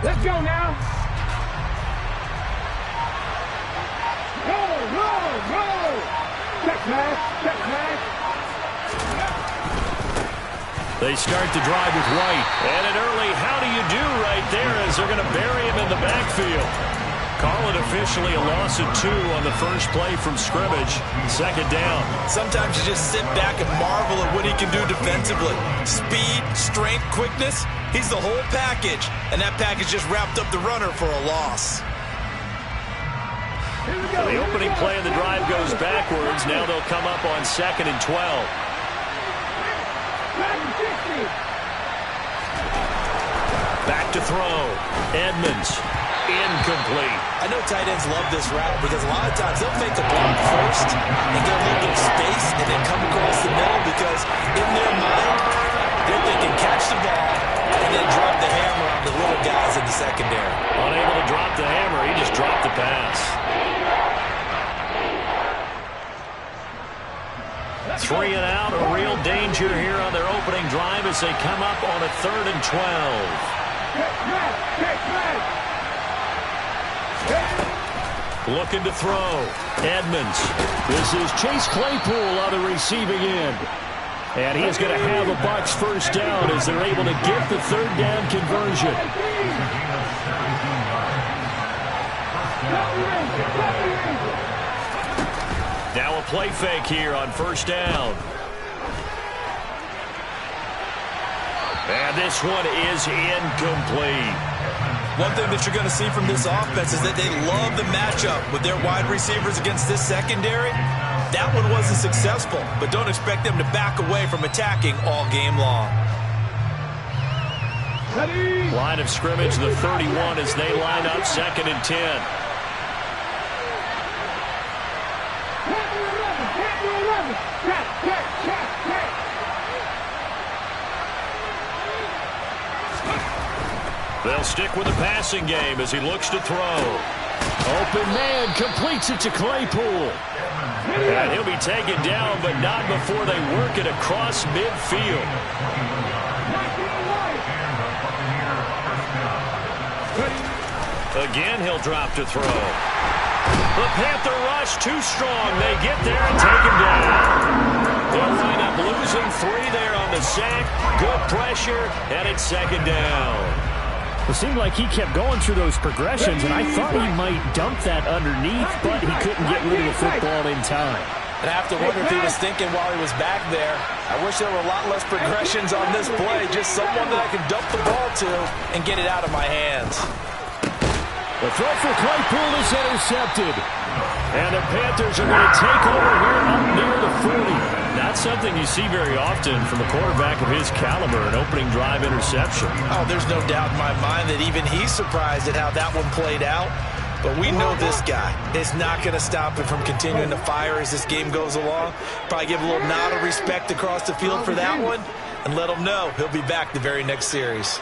Let's go now. Roll. Check pass. They start the drive with White. And an early how do you do right there as they're going to bury him in the backfield. Call it officially a loss of 2 on the first play from scrimmage. Second down. Sometimes you just sit back and marvel at what he can do defensively. Speed, strength, quickness. He's the whole package. And that package just wrapped up the runner for a loss. So the opening play of the drive goes backwards. Now they'll come up on 2nd and 12. Back to throw. Edmonds. Incomplete. I know tight ends love this route because a lot of times they'll fake the block first and get a little bit of space and then come across the middle because in their mind, they're thinking catch the ball and then drop the hammer on the little guys in the secondary. Unable to drop the hammer, he just dropped the pass. 3 and out, a real danger here on their opening drive as they come up on a 3rd and 12. Looking to throw. Edmonds. This is Chase Claypool on the receiving end. And he is going to have a Bucs first down as they're able to get the 3rd down conversion. Now a play fake here on 1st down. And this one is incomplete. One thing that you're going to see from this offense is that they love the matchup with their wide receivers against this secondary. That one wasn't successful, but don't expect them to back away from attacking all game long. Line of scrimmage, the 31 as they line up 2nd and 10. They'll stick with the passing game as he looks to throw. Open man completes it to Claypool. And he'll be taken down, but not before they work it across midfield. Again, he'll drop to throw. The Panther rush too strong. They get there and take him down. They'll wind up losing 3 there on the sack. Good pressure, and it's 2nd down. It seemed like he kept going through those progressions, and I thought he might dump that underneath, but he couldn't get rid of the football in time. And I have to wonder if he was thinking while he was back there, I wish there were a lot less progressions on this play, just someone that I can dump the ball to and get it out of my hands. The throw for Claypool is intercepted. And the Panthers are going to take over here up near the 40. Not something you see very often from a quarterback of his caliber, an opening drive interception. Oh, there's no doubt in my mind that even he's surprised at how that one played out. But we know this guy is not going to stop him from continuing to fire as this game goes along. Probably give a little nod of respect across the field for that one and let him know he'll be back the very next series.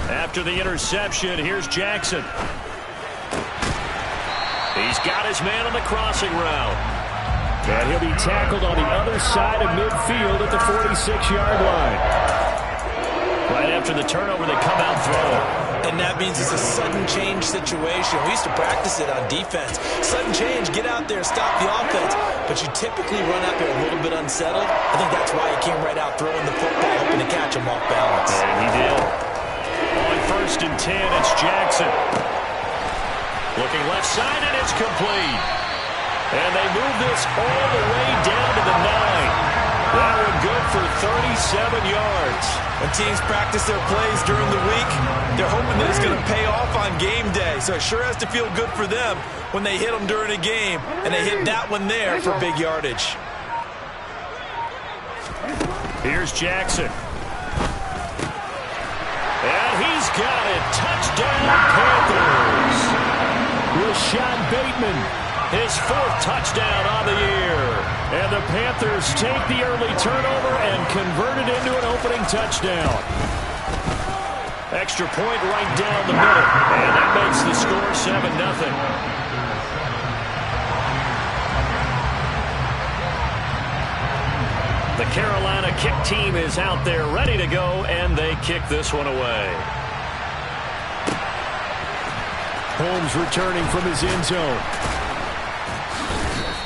After the interception, here's Jackson. He's got his man on the crossing route. And he'll be tackled on the other side of midfield at the 46-yard line. Right after the turnover, they come out throwing. And that means it's a sudden change situation. We used to practice it on defense. Sudden change, get out there, stop the offense. But you typically run out there a little bit unsettled. I think that's why he came right out throwing the football, hoping to catch him off balance. And he did. On 1st and 10, it's Jackson. Looking left side, and it's complete. And they move this all the way down to the 9. That one good for 37 yards. When teams practice their plays during the week, they're hoping that it's going to pay off on game day. So it sure has to feel good for them when they hit them during a game. And they hit that one there for big yardage. Here's Jackson. And he's got it. Touchdown, Panthers. Rashad Bateman, his 4th touchdown on the year. And the Panthers take the early turnover and convert it into an opening touchdown. Extra point right down the middle. And that makes the score 7-0. The Carolina kick team is out there ready to go, and they kick this one away. Holmes returning from his end zone.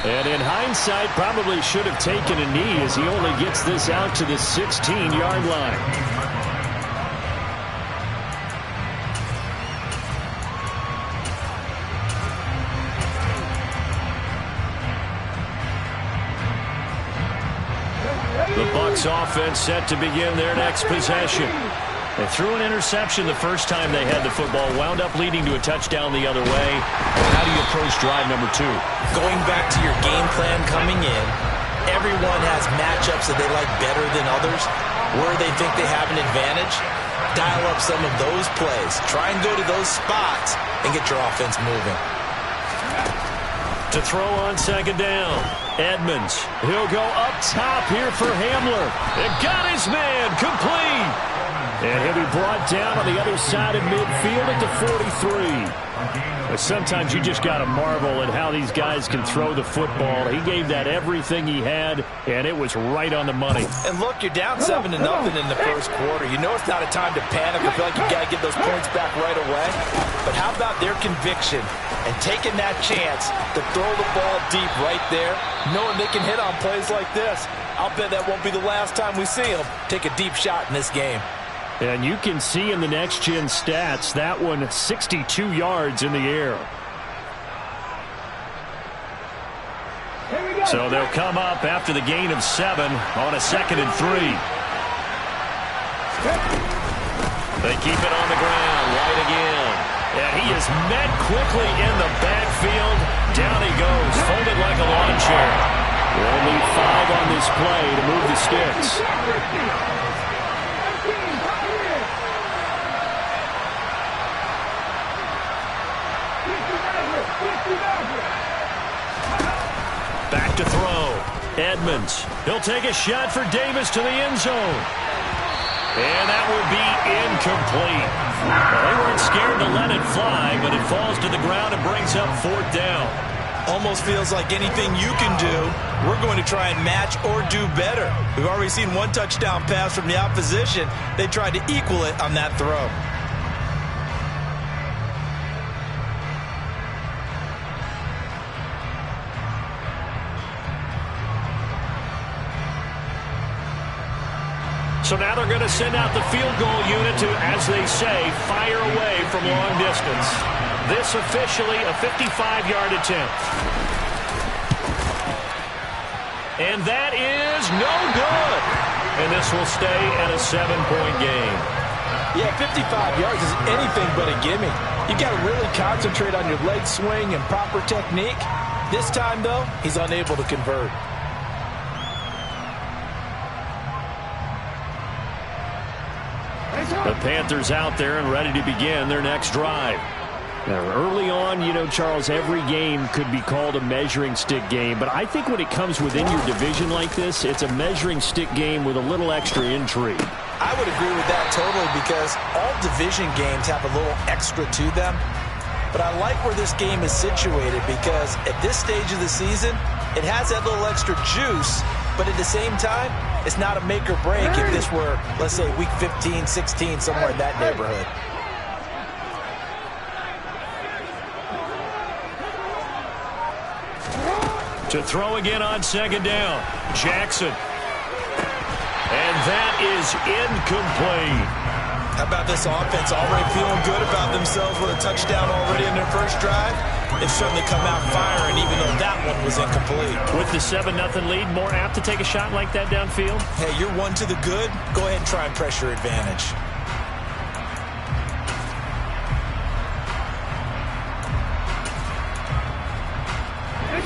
And in hindsight, probably should have taken a knee as he only gets this out to the 16-yard line. The Bucs offense set to begin their next possession. They threw an interception the first time they had the football, wound up leading to a touchdown the other way. How do you approach drive number 2? Going back to your game plan coming in, everyone has matchups that they like better than others. Where they think they have an advantage, dial up some of those plays. Try and go to those spots and get your offense moving. To throw on second down, Edmonds. He'll go up top here for Hamler. It got his man complete. And he'll be brought down on the other side of midfield at the 43. But sometimes you just got to marvel at how these guys can throw the football. He gave that everything he had, and it was right on the money. And look, you're down 7-0 in the first quarter. You know it's not a time to panic or feel like you got to get those points back right away. But how about their conviction and taking that chance to throw the ball deep right there, knowing they can hit on plays like this? I'll bet that won't be the last time we see them take a deep shot in this game. And you can see in the next-gen stats, that one 62 yards in the air. So they'll come up after the gain of 7 on a 2nd and 3. They keep it on the ground, right again. And he is met quickly in the backfield. Down he goes, folded like a lawn chair. They'll need 5 on this play to move the sticks. Back to throw. Edmonds. He'll take a shot for Davis to the end zone. And that will be incomplete. Well, they weren't scared to let it fly, but it falls to the ground and brings up 4th down. Almost feels like anything you can do, we're going to try and match or do better. We've already seen 1 touchdown pass from the opposition. They tried to equal it on that throw. So now they're going to send out the field goal unit to, as they say, fire away from long distance. This officially a 55-yard attempt. And that is no good. And this will stay at a 7-point game. Yeah, 55 yards is anything but a gimme. You got to really concentrate on your leg swing and proper technique. This time, though, he's unable to convert. The Panthers out there and ready to begin their next drive. Now, early on, you know, Charles, every game could be called a measuring stick game. But I think when it comes within your division like this, it's a measuring stick game with a little extra intrigue. I would agree with that totally because all division games have a little extra to them. But I like where this game is situated because at this stage of the season, it has that little extra juice. But at the same time, it's not a make or break if this were, let's say, week 15, 16, somewhere in that neighborhood. To throw again on second down, Jackson. And that is incomplete. How about this offense already feeling good about themselves with a touchdown already in their first drive? They've certainly come out firing, even though that one was incomplete. With the 7-0 lead, more apt to take a shot like that downfield? Hey, you're 1 to the good. Go ahead and try and press your advantage.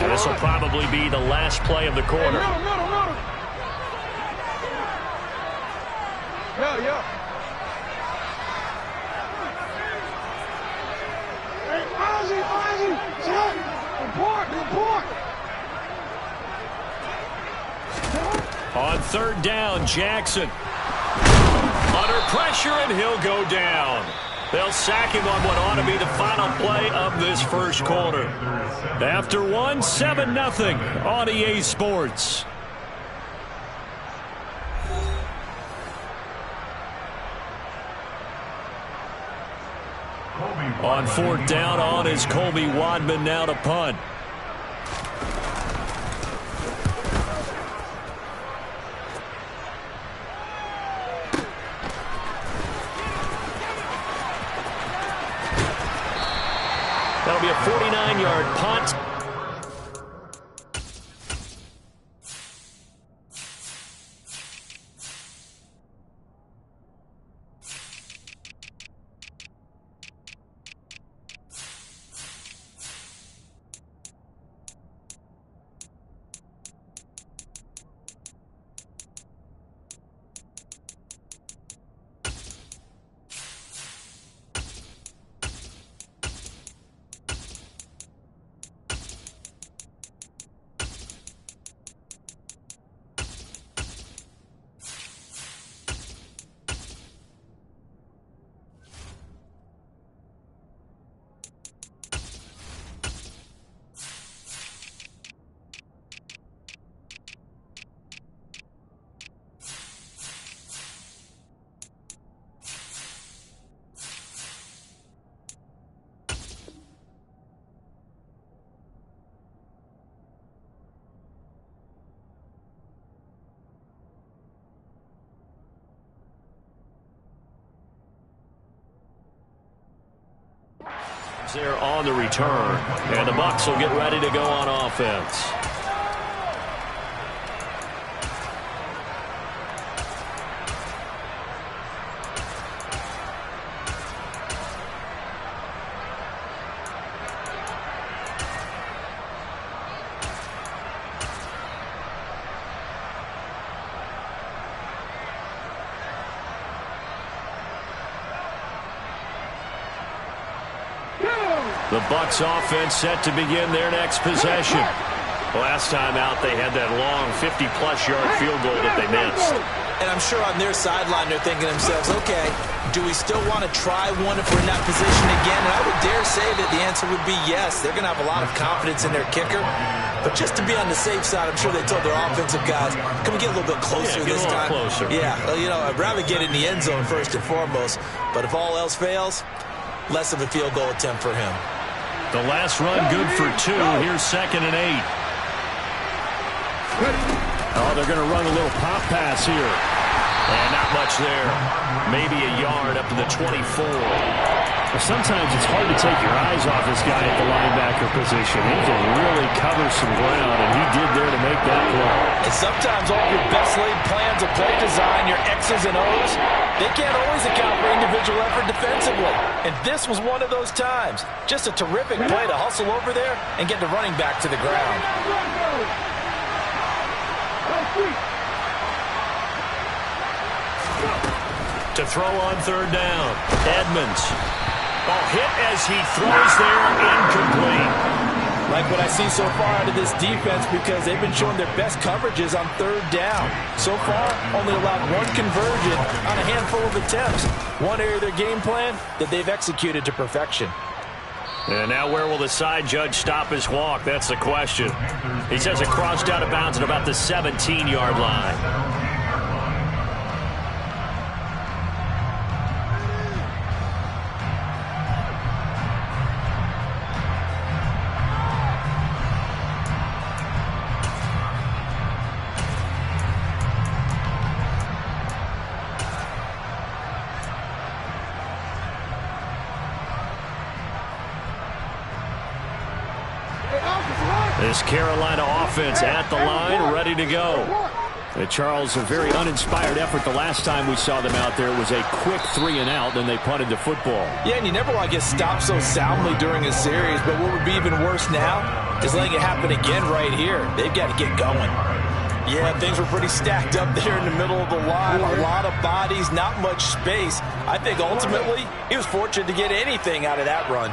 And this will probably be the last play of the quarter. Yeah. Hey, Ozzy, report. On third down, Jackson. Under pressure, and he'll go down. They'll sack him on what ought to be the final play of this first quarter. After 7-0 on EA Sports. On fourth down, on is Colby Wadman now to punt. That'll be a 49-yard punt. They're on the return, and the Bucs will get ready to go on offense. The Bucs offense set to begin their next possession. Last time out, they had that long 50-plus yard field goal that they missed. And I'm sure on their sideline they're thinking to themselves, okay, do we still want to try one if we're in that position again? And I would dare say that the answer would be yes. They're going to have a lot of confidence in their kicker. But just to be on the safe side, I'm sure they told their offensive guys, can we get a little bit closer this time? Closer. Yeah, you know, I'd rather get in the end zone first and foremost. But if all else fails, less of a field goal attempt for him. The last run good for 2. Here's 2nd and 8. Oh, they're going to run a little pop pass here. And not much there. Maybe a yard up to the 24. Well, sometimes it's hard to take your eyes off this guy at the linebacker position. He can really cover some ground, and he did there to make that play. And sometimes all your best laid plans of play design, your X's and O's, they can't always account for individual effort defensively. And this was one of those times. Just a terrific play to hustle over there and get the running back to the ground. To throw on 3rd down. Edmonds. Oh, hit as he throws there, incomplete. Like what I see so far out of this defense, because they've been showing their best coverages on 3rd down. So far, only allowed one conversion on a handful of attempts. One area of their game plan that they've executed to perfection. And now where will the side judge stop his walk? That's the question. He says it crossed out of bounds at about the 17-yard line. This Carolina offense at the line, ready to go. Charles, a very uninspired effort. The last time we saw them out there was a quick 3-and-out, then they punted the football. Yeah, and you never want to get stopped so soundly during a series, but what would be even worse now is letting it happen again right here. They've got to get going. Yeah, things were pretty stacked up there in the middle of the line. A lot of bodies, not much space. I think ultimately he was fortunate to get anything out of that run.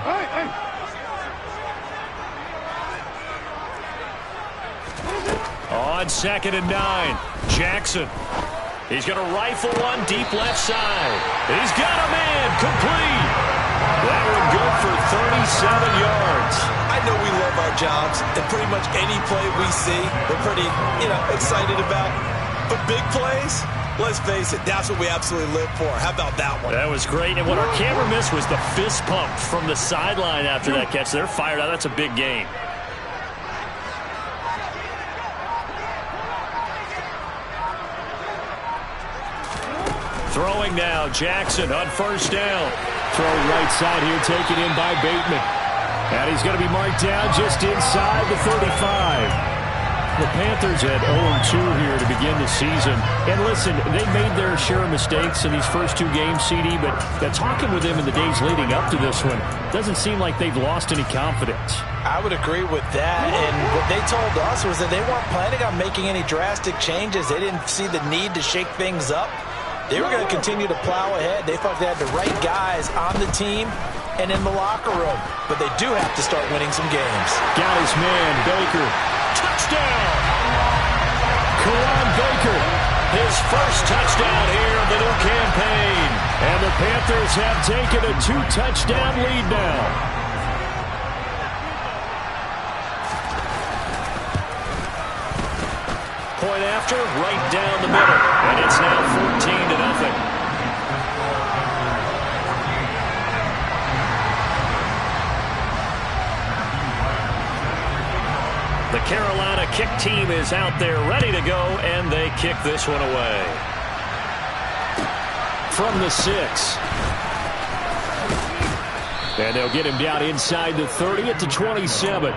On 2nd and 9, Jackson. He's going to rifle one deep left side. He's got a man, complete. That one good for 37 yards. I know we love our jobs, and pretty much any play we see, we're pretty, excited about. But big plays, Let's face it, that's what we absolutely live for. How about that one? That was great. And what our camera missed was the fist pump from the sideline after that catch. They're fired out. That's a big gain. Throwing now, Jackson on first down. Throw right side here, taken in by Bateman. And he's going to be marked down just inside the 35. The Panthers had 0-2 here to begin the season. And listen, they made their share of mistakes in these first two games, CD, but talking with them in the days leading up to this one, doesn't seem like they've lost any confidence. I would agree with that. And what they told us was that they weren't planning on making any drastic changes. They didn't see the need to shake things up. They were going to continue to plow ahead. They thought they had the right guys on the team and in the locker room. But they do have to start winning some games. Got his man, Baker. Touchdown! Kawan Baker, his first touchdown here of the new campaign. And the Panthers have taken a 2-touchdown lead now. Point after, right down the middle. And it's now 14-0. The Carolina kick team is out there ready to go, and they kick this one away. From the 6. And they'll get him down inside the 30 at the 27.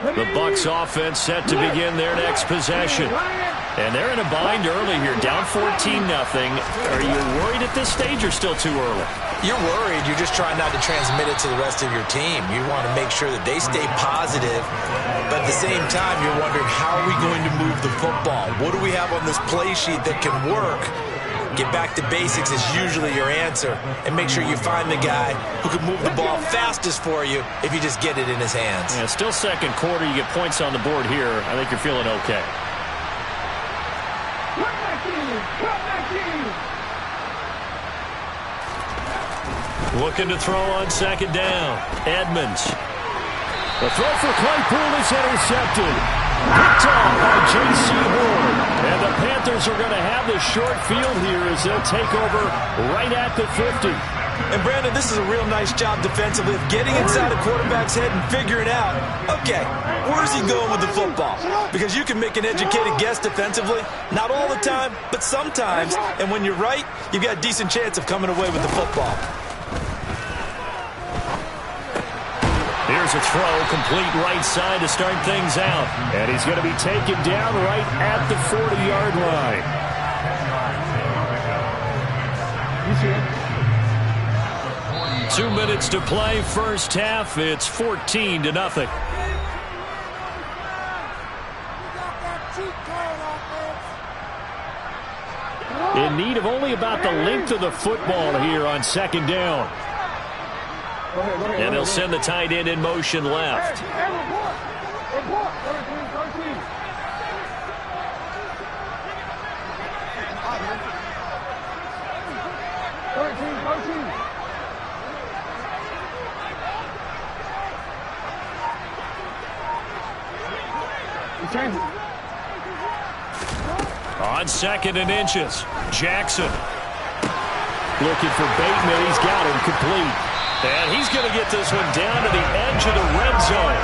The Bucs offense set to begin their next possession. And they're in a bind early here, down 14-0. Are you worried at this stage or still too early? You're worried. You're just trying not to transmit it to the rest of your team. You want to make sure that they stay positive. But at the same time, you're wondering, how are we going to move the football? What do we have on this play sheet that can work? Get back to basics is usually your answer. And make sure you find the guy who can move the ball fastest for you if you just get it in his hands. Yeah, still second quarter. You get points on the board here. I think you're feeling okay. Looking to throw on second down. Edmonds. The throw for Claypool is intercepted. Picked off by J.C. Ward. And the Panthers are going to have the short field here as they'll take over right at the 50. And, Brandon, this is a real nice job defensively of getting inside a quarterback's head and figuring out, okay, where's he going with the football? Because you can make an educated guess defensively. Not all the time, but sometimes. And when you're right, you've got a decent chance of coming away with the football. Here's a throw, complete right side to start things out. And he's going to be taken down right at the 40-yard line. You see it? 2 minutes to play, first half. It's 14-0. In need of only about the length of the football here on second down. And they'll send the tight end in motion left. Report. 13. Change it. On second and inches, Jackson. Looking for Bateman. He's got him complete. And he's going to get this one down to the edge of the red zone.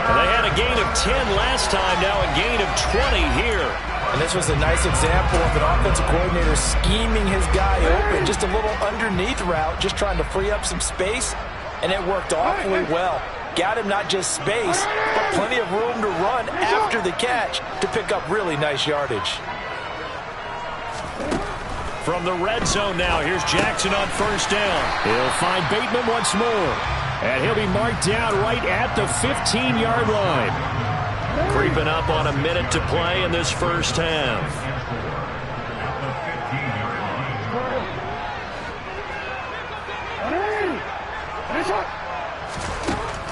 And they had a gain of 10 last time, now a gain of 20 here. And this was a nice example of an offensive coordinator scheming his guy open. Just a little underneath route, just trying to free up some space. And it worked awfully well. Got him not just space, but plenty of room to run after the catch to pick up really nice yardage. From the red zone now, here's Jackson on first down. He'll find Bateman once more. And he'll be marked down right at the 15-yard line. Creeping up on a minute to play in this first half.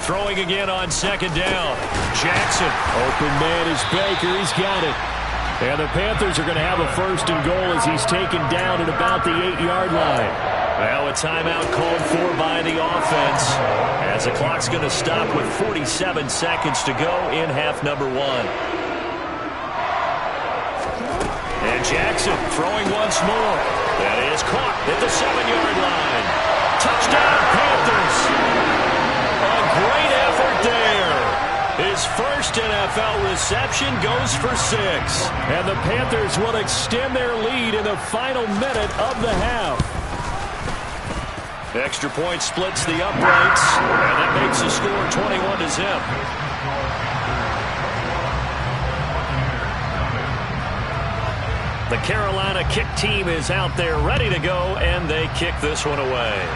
Throwing again on second down. Jackson. Open man is Baker. He's got it. And the Panthers are going to have a first and goal as he's taken down at about the 8-yard line. Well, a timeout called for by the offense as the clock's going to stop with 47 seconds to go in half number one. And Jackson throwing once more. That is caught at the 7-yard line. Touchdown, Panthers. A great effort there. His first NFL reception goes for 6. And the Panthers will extend their lead in the final minute of the half. Extra point splits the uprights, and that makes the score 21-0. The Carolina kick team is out there ready to go, and they kick this one away.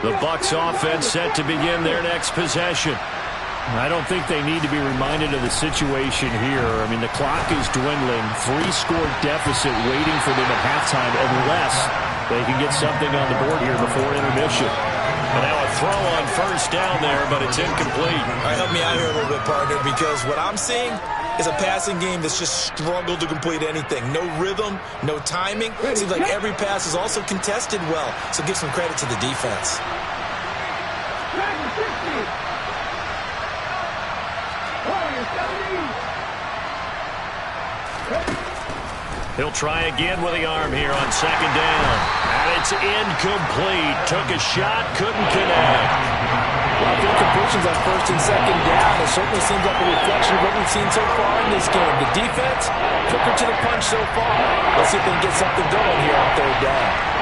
The Bucs offense set to begin their next possession. I don't think they need to be reminded of the situation here. I mean, the clock is dwindling. 3-score deficit waiting for them at halftime unless they can get something on the board here before intermission. And now a throw on first down there, but it's incomplete. All right, help me out here a little bit, partner, because what I'm seeing is a passing game that's just struggled to complete anything. No rhythm, no timing. It seems like every pass is also contested well, so give some credit to the defense. He'll try again with the arm here on second down. And it's incomplete. Took a shot, couldn't connect. Well, the incompletions on first and second down, it certainly seems like a reflection of what we've seen so far in this game. The defense, quicker to the punch so far. Let's see if they can get something going here on third down.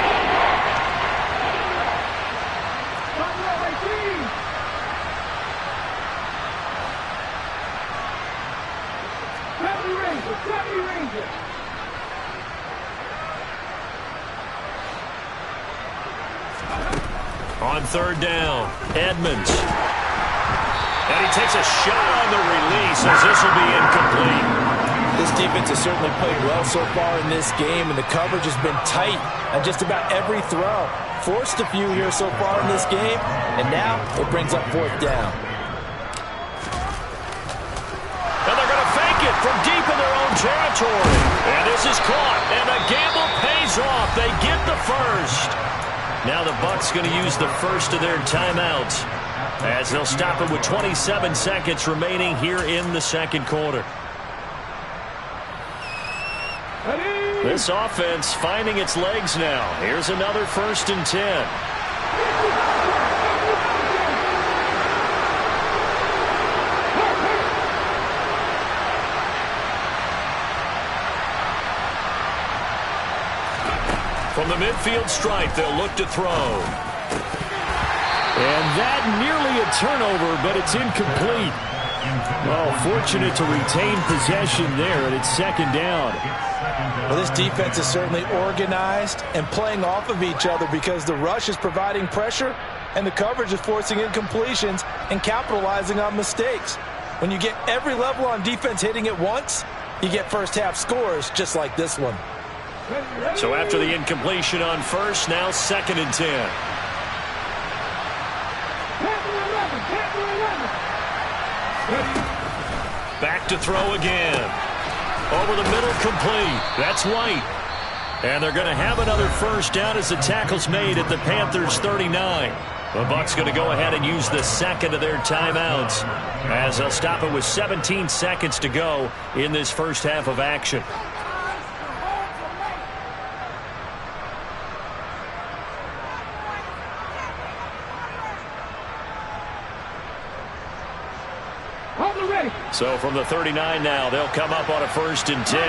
On third down, Edmonds. And he takes a shot on the release as this will be incomplete. This defense has certainly played well so far in this game, and the coverage has been tight on just about every throw. Forced a few here so far in this game, and now it brings up fourth down. And they're going to fake it from deep in their own territory. And this is caught, and the gamble pays off. They get the first. Now the Bucs going to use the first of their timeouts as they'll stop it with 27 seconds remaining here in the second quarter. This offense finding its legs now. Here's another 1st and 10. From the midfield stripe, they'll look to throw. And that nearly a turnover, but it's incomplete. Well, fortunate to retain possession there, and it's second down. Well, this defense is certainly organized and playing off of each other because the rush is providing pressure and the coverage is forcing incompletions and capitalizing on mistakes. When you get every level on defense hitting at once, you get first half scores just like this one. So after the incompletion on first, now 2nd and 10. Back to throw again. Over the middle, complete. That's White. And they're going to have another first down as the tackle's made at the Panthers' 39. The Bucs going to go ahead and use the second of their timeouts as they'll stop it with 17 seconds to go in this first half of action. So from the 39 now, they'll come up on a 1st and 10.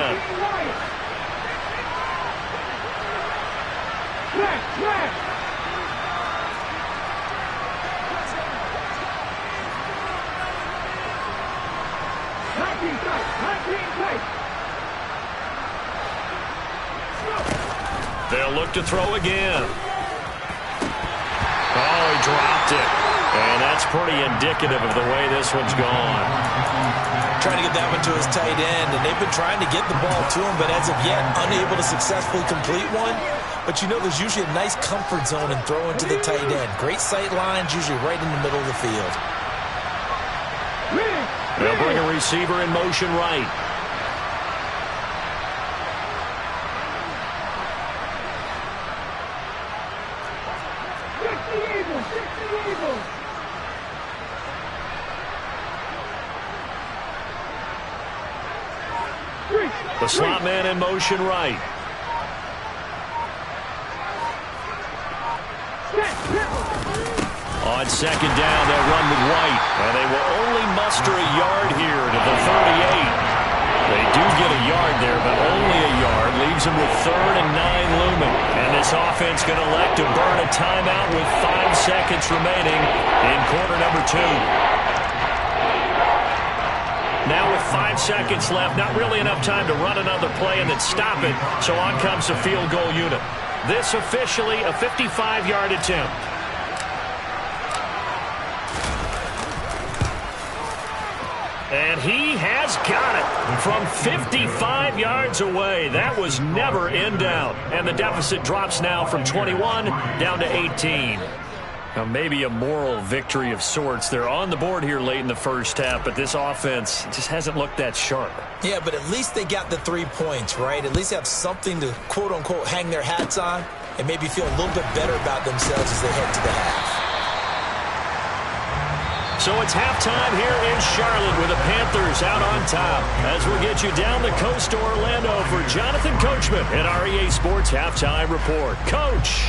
They'll look to throw again. dropped it. And that's pretty indicative of the way this one's gone. Trying to get that one to his tight end, and they've been trying to get the ball to him, but as of yet, unable to successfully complete one. But you know there's usually a nice comfort zone in throwing to the tight end. Great sight lines, usually right in the middle of the field. They'll bring a receiver in motion right. The slot man in motion right. On second down, they'll run with White. And they will only muster a yard here to the 38. They do get a yard there, but only a yard. Leaves them with 3rd and 9 looming. And this offense going to elect to burn a timeout with 5 seconds remaining in quarter number 2. Now with 5 seconds left, not really enough time to run another play and then stop it, so on comes the field goal unit. This officially a 55-yard attempt. And he has got it from 55 yards away. That was never in doubt. And the deficit drops now from 21 down to 18. Now, maybe a moral victory of sorts. They're on the board here late in the first half, but this offense just hasn't looked that sharp. Yeah, but at least they got the 3 points, right? At least have something to, quote-unquote, hang their hats on and maybe feel a little bit better about themselves as they head to the half. So it's halftime here in Charlotte with the Panthers out on top. As we'll get you down the coast to Orlando for Jonathan Coachman at our EA Sports Halftime Report. Coach!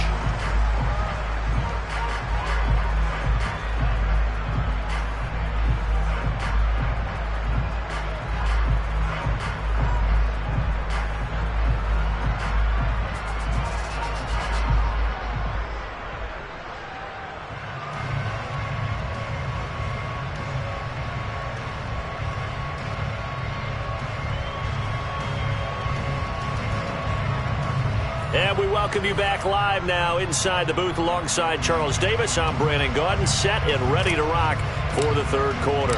And we welcome you back live now inside the booth alongside Charles Davis. I'm Brandon Gaudin, set and ready to rock for the 3rd quarter.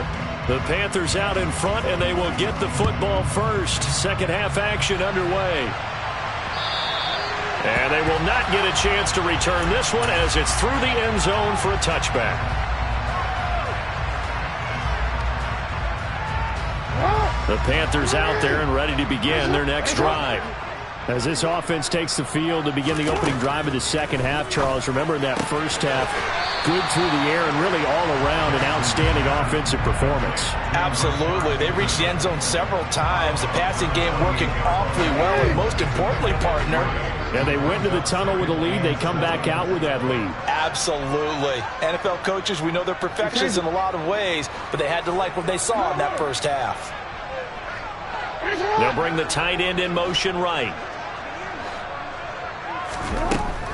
The Panthers out in front, and they will get the football first. Second half action underway. And they will not get a chance to return this one as it's through the end zone for a touchback. The Panthers out there and ready to begin their next drive. As this offense takes the field to begin the opening drive of the second half, Charles, remember in that first half, good through the air and really all around an outstanding offensive performance. Absolutely. They reached the end zone several times. The passing game working awfully well, and most importantly, partner. And they went to the tunnel with a lead. They come back out with that lead. Absolutely. NFL coaches, we know they're perfectionists in a lot of ways, but they had to like what they saw in that first half. They'll bring the tight end in motion right.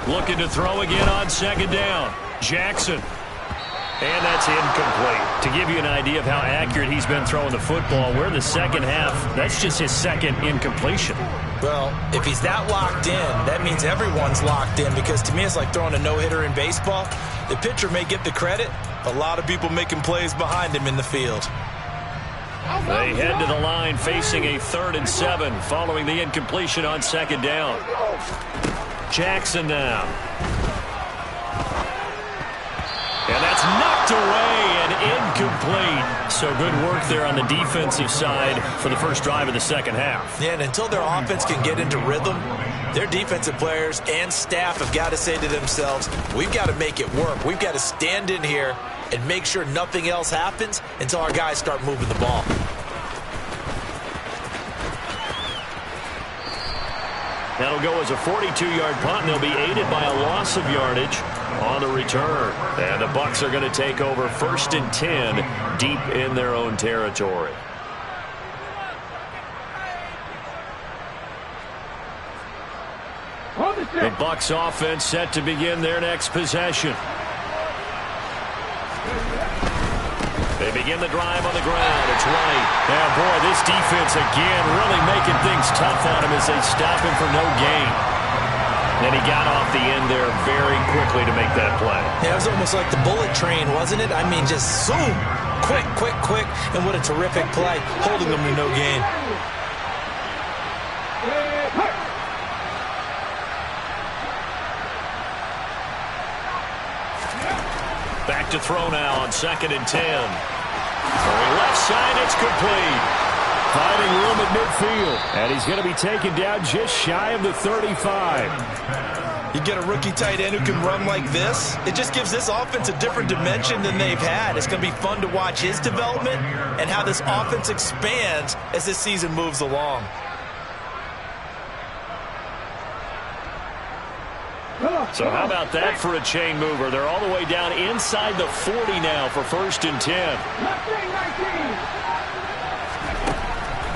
Looking to throw again on second down. Jackson. And that's incomplete. To give you an idea of how accurate he's been throwing the football, we're in the second half. That's just his second incompletion. Well, if he's that locked in, that means everyone's locked in, because to me it's like throwing a no-hitter in baseball. The pitcher may get the credit, a lot of people making plays behind him in the field. They head to the line facing a 3rd and 7 following the incompletion on second down. Jackson now. And that's knocked away and incomplete. So good work there on the defensive side for the first drive of the second half. Yeah, and until their offense can get into rhythm, their defensive players and staff have got to say to themselves, we've got to make it work. We've got to stand in here and make sure nothing else happens until our guys start moving the ball. That'll go as a 42-yard punt, and they'll be aided by a loss of yardage on the return. And the Bucs are going to take over 1st and 10 deep in their own territory. The Bucs offense set to begin their next possession. They begin the drive on the ground. It's White. Now, boy, this defense again really making things tough on him as they stop him for no gain. And he got off the end there very quickly to make that play. Yeah, it was almost like the bullet train, wasn't it? I mean, just zoom. Quick, quick, quick. And what a terrific play, holding them to no gain. Back to throw now on 2nd and 10. Left side, it's complete. Finding room at midfield. And he's going to be taken down just shy of the 35. You get a rookie tight end who can run like this, it just gives this offense a different dimension than they've had. It's going to be fun to watch his development and how this offense expands as this season moves along. So how about that for a chain mover? They're all the way down inside the 40 now for 1st and 10.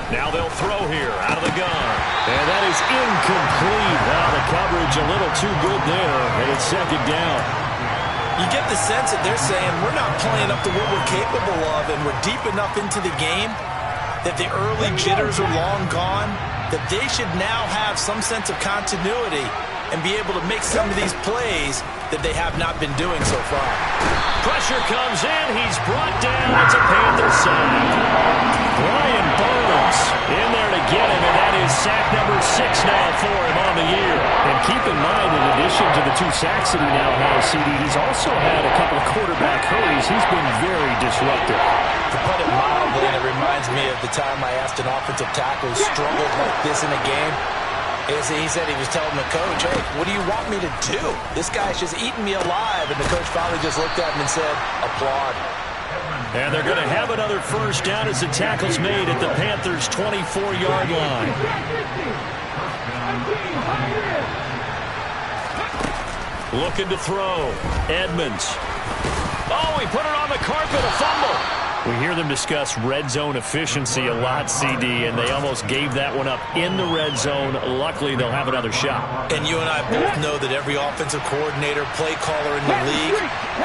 Now they'll throw here out of the gun. And that is incomplete. Wow, the coverage a little too good there, and it's 2nd down. You get the sense that they're saying we're not playing up to what we're capable of, and we're deep enough into the game that the early jitters are long gone, that they should now have some sense of continuity and be able to make some of these plays that they have not been doing so far. Pressure comes in. He's brought down. It's a Panther sack. Brian Burns In there to get him, and that is sack number 6 now for him on the year. And keep in mind, in addition to the 2 sacks that he now has, CD, he's also had a couple of quarterback hurries. He's been very disruptive. To put it mildly, and it reminds me of the time I asked an offensive tackle who struggled like this in a game. He said he was telling the coach, hey, what do you want me to do? This guy's just eating me alive. And the coach finally just looked at him and said, applaud. And they're going to have another 1st down as the tackle's made at the Panthers' 24-yard line. Looking to throw. Edmonds. Oh, he put it on the carpet, a fumble. We hear them discuss red zone efficiency a lot, CD, and they almost gave that one up in the red zone. Luckily, they'll have another shot. And you and I both know that every offensive coordinator, play caller in the league,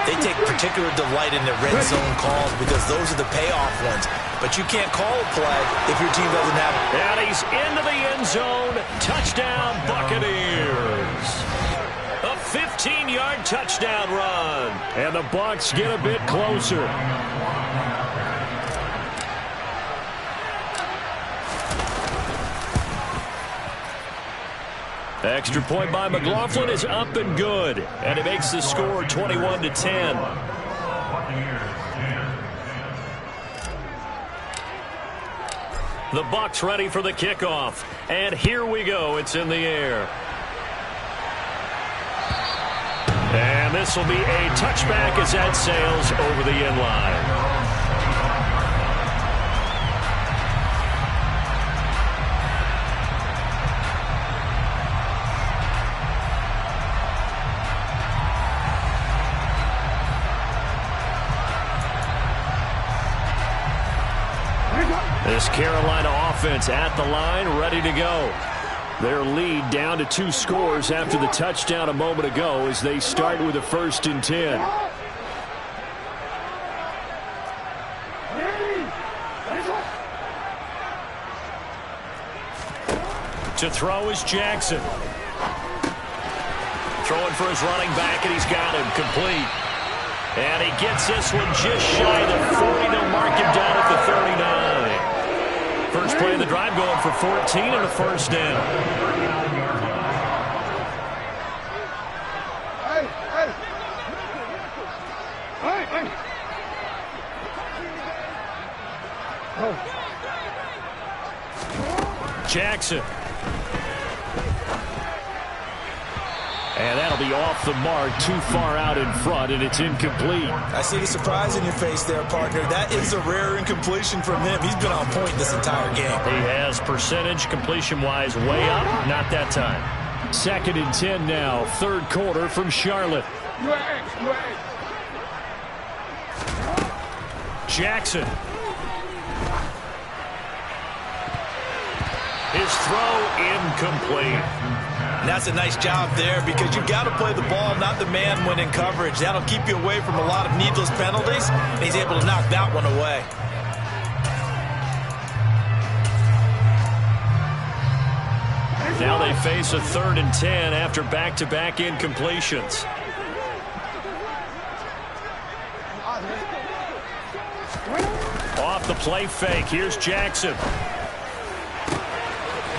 they take particular delight in their red zone calls because those are the payoff ones. But you can't call a play if your team doesn't have it. And he's into the end zone. Touchdown, Buccaneers. A 15-yard touchdown run. And the Bucs get a bit closer. Extra point by McLaughlin is up and good. And it makes the score 21-10. The Bucs ready for the kickoff. And here we go. It's in the air. And this will be a touchback as that sails over the end line. This Carolina offense at the line, ready to go. Their lead down to 2 scores after the touchdown a moment ago as they start with a 1st and 10. To throw is Jackson. Throwing for his running back, and he's got him complete. And he gets this one just shy of the 40. They'll mark him down at the 39. First play of the drive going for 14 and a 1st down. Jackson. And that'll be off the mark, too far out in front, and it's incomplete. I see the surprise in your face there, partner. That is a rare incompletion from him. He's been on point this entire game. He has percentage completion-wise way up, not that time. 2nd and 10 now, 3rd quarter from Charlotte. Jackson. His throw incomplete. And that's a nice job there because you've got to play the ball, not the man when in coverage. That'll keep you away from a lot of needless penalties, and he's able to knock that one away. Now they face a 3rd and 10 after back-to-back incompletions. Off the play fake. Here's Jackson.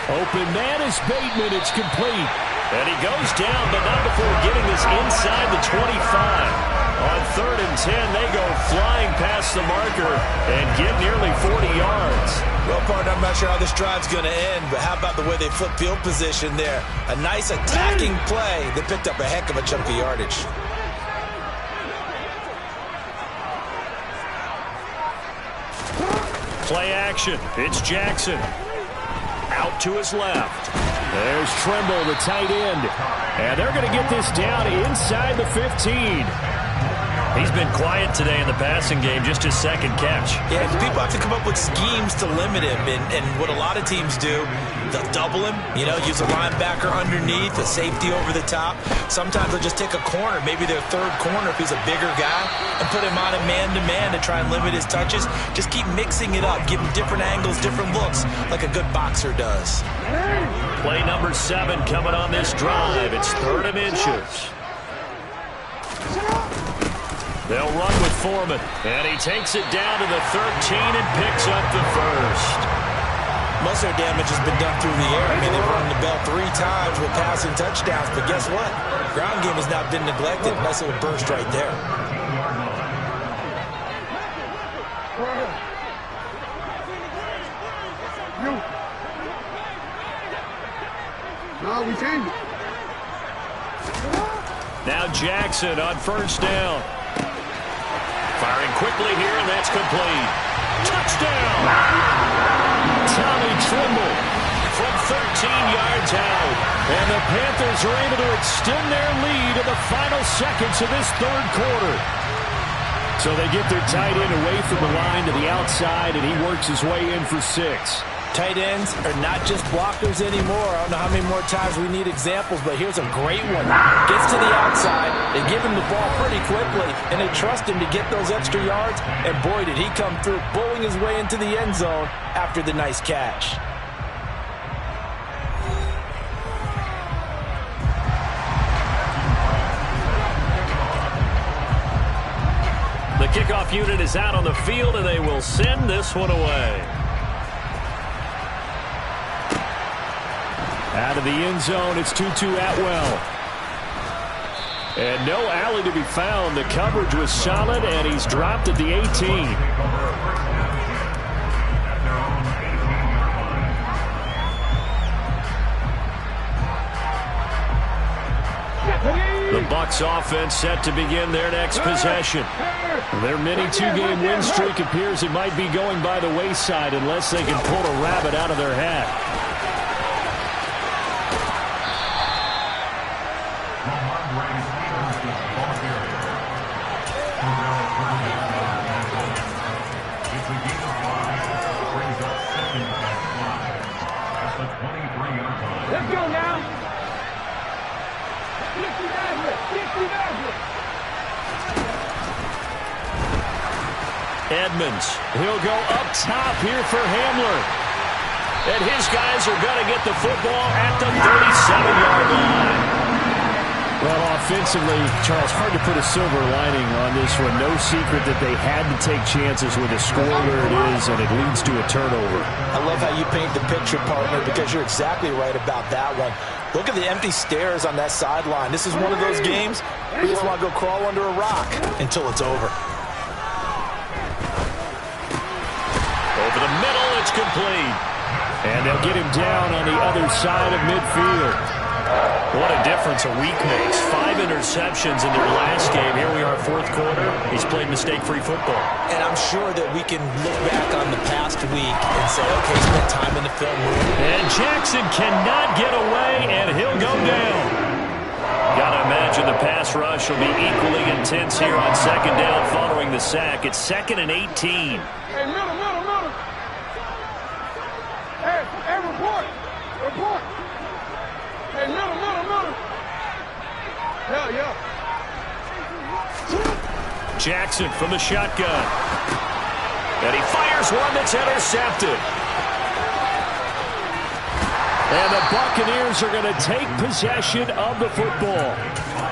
Open man is Bateman. It's complete. And he goes down, but not before getting this inside the 25. On 3rd and 10, they go flying past the marker and get nearly 40 yards. Well, partner, I'm not sure how this drive's going to end, but how about the way they flip field position there? A nice attacking play. They picked up a heck of a chunk of yardage. Play action. It's Jackson. Out to his left. There's Trimble, the tight end. And they're going to get this down inside the 15. He's been quiet today in the passing game, just his 2nd catch. Yeah, people have to come up with schemes to limit him. And what a lot of teams do, they'll double him, use a linebacker underneath, a safety over the top. Sometimes they'll just take a corner, maybe their 3rd corner if he's a bigger guy, and put him on a man-to-man to try and limit his touches. Just keep mixing it up, give him different angles, different looks, like a good boxer does. Play number 7 coming on this drive. It's 3rd and inches. They'll run with Foreman, and he takes it down to the 13 and picks up the 1st. Most of their damage has been done through the air. I mean, they've rung the bell 3 times with passing touchdowns, but guess what? Ground game has not been neglected. Nice little burst right there. No, we changed it. Now Jackson on 1st down. Firing quickly here, and that's complete. Touchdown! Tommy Trimble from 13 yards out. And the Panthers are able to extend their lead in the final seconds of this 3rd quarter. So they get their tight end away from the line to the outside, and he works his way in for 6. Tight ends are not just blockers anymore. I don't know how many more times we need examples, but here's a great one. Gets to the outside, they give him the ball pretty quickly, and they trust him to get those extra yards, and boy, did he come through, bowling his way into the end zone after the nice catch. The kickoff unit is out on the field, and they will send this one away. Out of the end zone, it's Tutu Atwell. And no alley to be found. The coverage was solid, and he's dropped at the 18. The Bucs offense set to begin their next possession. Their mini 2-game win streak appears it might be going by the wayside unless they can pull a rabbit out of their hat. Let's go now. Edmonds, he'll go up top here for Hamler. And his guys are going to get the football at the 37-yard line. Well, offensively, Charles, hard to put a silver lining on this one. No secret that they had to take chances with a score where it is, and it leads to a turnover. I love how you paint the picture, partner, because you're exactly right about that one. Look at the empty stares on that sideline. This is one of those games where you just want to go crawl under a rock until it's over. Over the middle, it's complete. And they'll get him down on the other side of midfield. What a difference a week makes. 5 interceptions in their last game. Here we are, 4th quarter. He's played mistake-free football. And I'm sure that we can look back on the past week and say, okay, spent time in the film room. And Jackson cannot get away, and he'll go down. Got to imagine the pass rush will be equally intense here on 2nd down following the sack. It's 2nd and 18. Hey, middle. Hey, report. Hey, middle. Yeah. Jackson from the shotgun. And he fires one that's intercepted. And the Buccaneers are going to take possession of the football.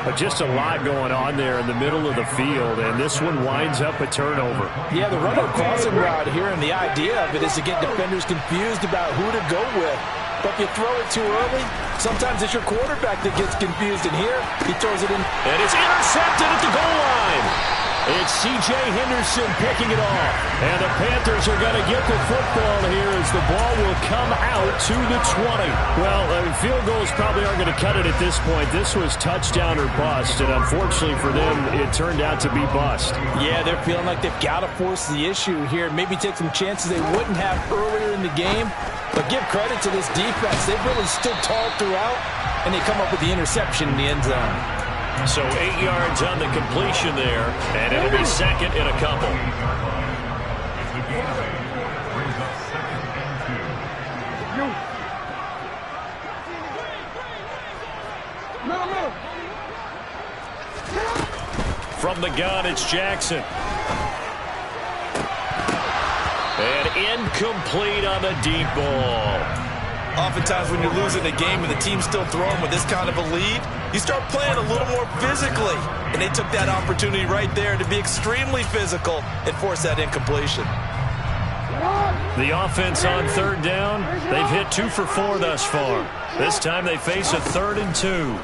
But just a lot going on there in the middle of the field, and this one winds up a turnover. Yeah, the run-up crossing route here, and the idea of it is to get defenders confused about who to go with. But if you throw it too early, sometimes it's your quarterback that gets confused, and here he throws it in. And it's intercepted at the goal line. It's C.J. Henderson picking it off. And the Panthers are going to get the football here as the ball will come out to the 20. Well, field goals probably aren't going to cut it at this point. This was touchdown or bust, and unfortunately for them, it turned out to be bust. Yeah, they're feeling like they've got to force the issue here, maybe take some chances they wouldn't have earlier in the game. But give credit to this defense. They've really stood tall throughout, and they come up with the interception in the end zone. So 8 yards on the completion there, and it'll be second in a couple. From the gun, it's Jackson. And incomplete on the deep ball. Oftentimes when you're losing a game and the team's still throwing with this kind of a lead, you start playing a little more physically. And they took that opportunity right there to be extremely physical and force that incompletion. The offense on third down, they've hit 2 for 4 thus far. This time they face a 3rd and 2.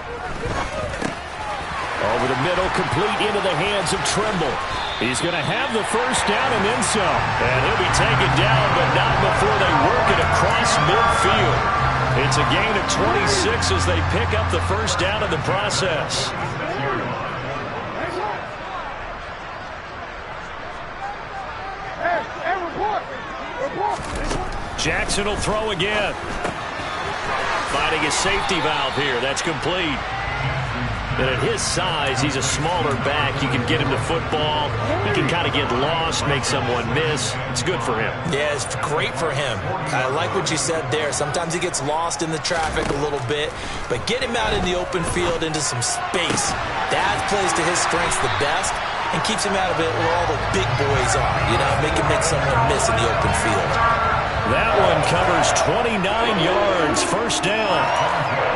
Over the middle, complete into the hands of Trimble. He's going to have the first down and then some. And he'll be taken down, but not before they work it across midfield. It's a gain of 26 as they pick up the first down in the process. Jackson will throw again. Finding his safety valve here. That's complete. And at his size, he's a smaller back. You can get him the football. He can kind of get lost, make someone miss. It's good for him. Yeah, it's great for him. I like what you said there. Sometimes he gets lost in the traffic a little bit, but get him out in the open field into some space. That plays to his strengths the best and keeps him out of it where all the big boys are. You know, make him make someone miss in the open field. That one covers 29 yards. First down.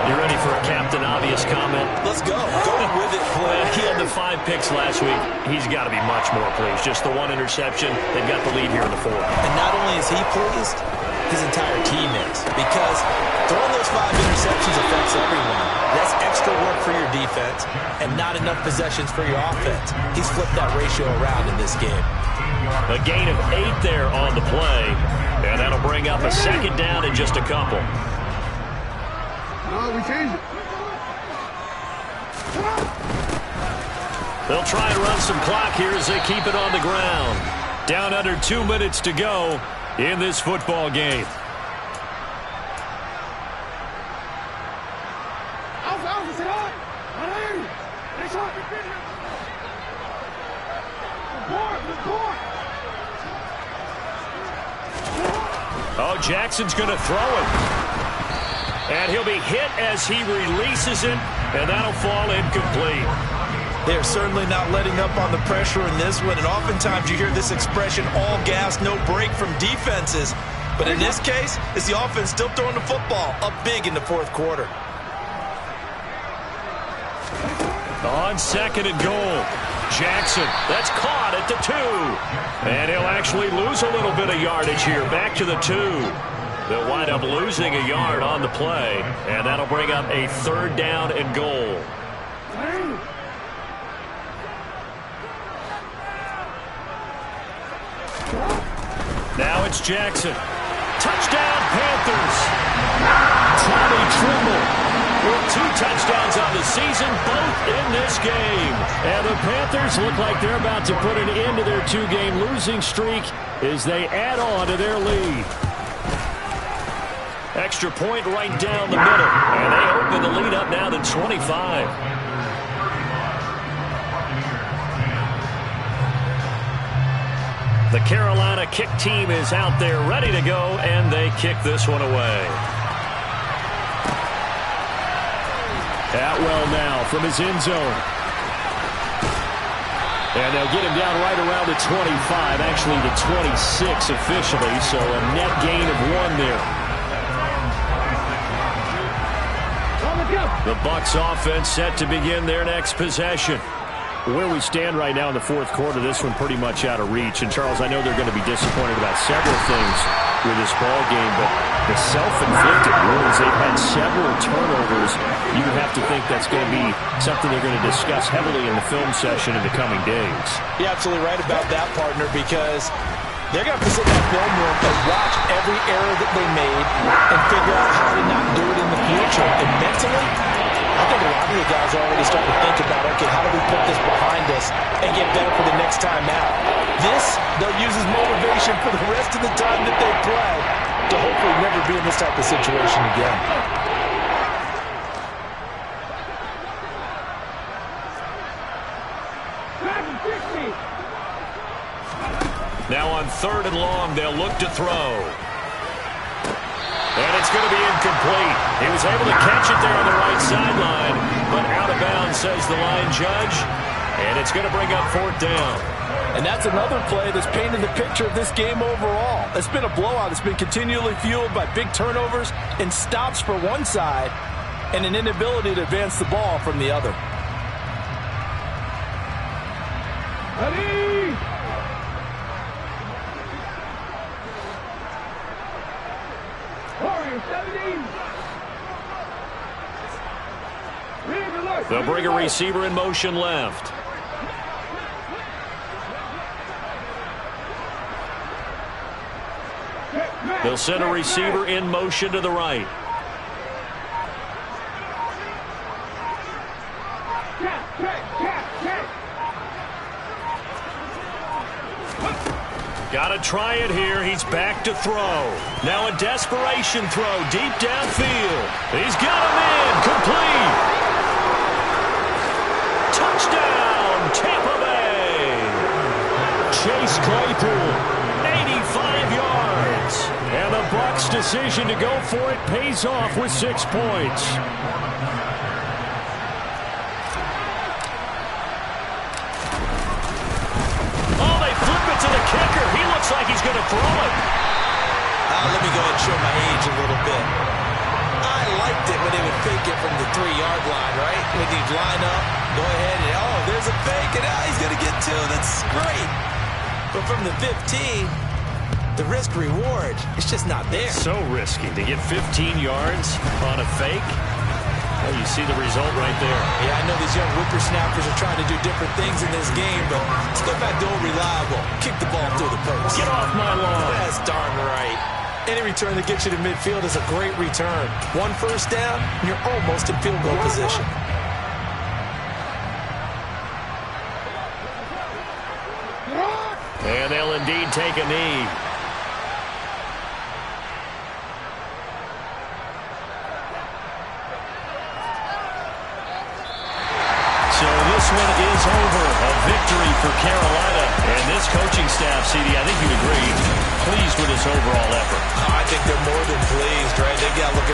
You ready for a Captain Obvious comment? Let's go. Go with it, please. He had the 5 picks last week. He's got to be much more pleased. Just the 1 interception. They've got the lead here in the 4th. And not only is he pleased, his entire team is. Because throwing those 5 interceptions affects everyone. That's extra work for your defense and not enough possessions for your offense. He's flipped that ratio around in this game. A gain of 8 there on the play. And that'll bring up a second down in just a couple. No, we changed it. They'll try and run some clock here as they keep it on the ground. Down under 2 minutes to go in this football game. Oh, Jackson's going to throw it. And he'll be hit as he releases it, and that'll fall incomplete. They're certainly not letting up on the pressure in this one, and oftentimes you hear this expression, all gas, no break from defenses. But in this case, it's the offense still throwing the football up big in the 4th quarter. On 2nd and goal. Jackson, that's caught at the 2. And he'll actually lose a little bit of yardage here, back to the 2. They'll wind up losing a yard on the play, and that'll bring up a 3rd down and goal. Now it's Jackson. Touchdown, Panthers. Tommy Trimble with 2 touchdowns on the season, both in this game. And the Panthers look like they're about to put an end to their 2-game losing streak as they add on to their lead. Extra point right down the middle, and they open the lead up now to 25. The Carolina kick team is out there ready to go, and they kick this one away. Atwell now from his end zone. And they'll get him down right around the 25, actually the 26 officially, so a net gain of 1 there. The Bucs offense set to begin their next possession. Where we stand right now in the fourth quarter, this one pretty much out of reach. And, Charles, I know they're going to be disappointed about several things with this ball game, but the self-inflicted wounds, they've had several turnovers. You would have to think that's going to be something they're going to discuss heavily in the film session in the coming days. You're absolutely right about that, partner, because they're going to have to sit in that film room and watch every error that they made and figure out how to not do it in the future. And mentally, I think a lot of the guys are already starting to think about, okay, how do we put this behind us and get better for the next time out? This, they'll use as motivation for the rest of the time that they play to hopefully never be in this type of situation again. Now on 3rd and long, they'll look to throw. And it's going to be incomplete. He was able to catch it there on the right sideline, but out of bounds, says the line judge. And it's going to bring up 4th down. And that's another play that's painted the picture of this game overall. It's been a blowout. It's been continually fueled by big turnovers and stops for one side and an inability to advance the ball from the other. Ready? Warrior 17. They'll bring a receiver in motion left. They'll send a receiver in motion to the right. Got to try it here. He's back to throw. Now a desperation throw deep downfield. He's got him in. Complete. Touchdown, Tampa Bay. Chase Claypool, 85 yards. And the Bucs' decision to go for it pays off with 6 points. Oh, they flip it to the kicker. He looks like he's going to throw it. Let me go ahead and show my age a little bit. I liked it when they would fake it from the 3-yard line, right? When you'd line up, go ahead and, oh, there's a fake, and he's going to get 2. That's great. But from the 15, the risk-reward, it's just not there. So risky to get 15 yards on a fake. Well, you see the result right there. Yeah, I know these young whippersnappers are trying to do different things in this game, but let's go back to old reliable. Kick the ball through the post. Get off my lawn. That's darn right. Any return that gets you to midfield is a great return. 1 first down, and you're almost in field goal position. And they'll indeed take a knee. So this one is over. A victory for Carolina. And this coaching staff, CD, I think you agree, pleased with this overall effort. I think they're more than pleased, right? They got to look at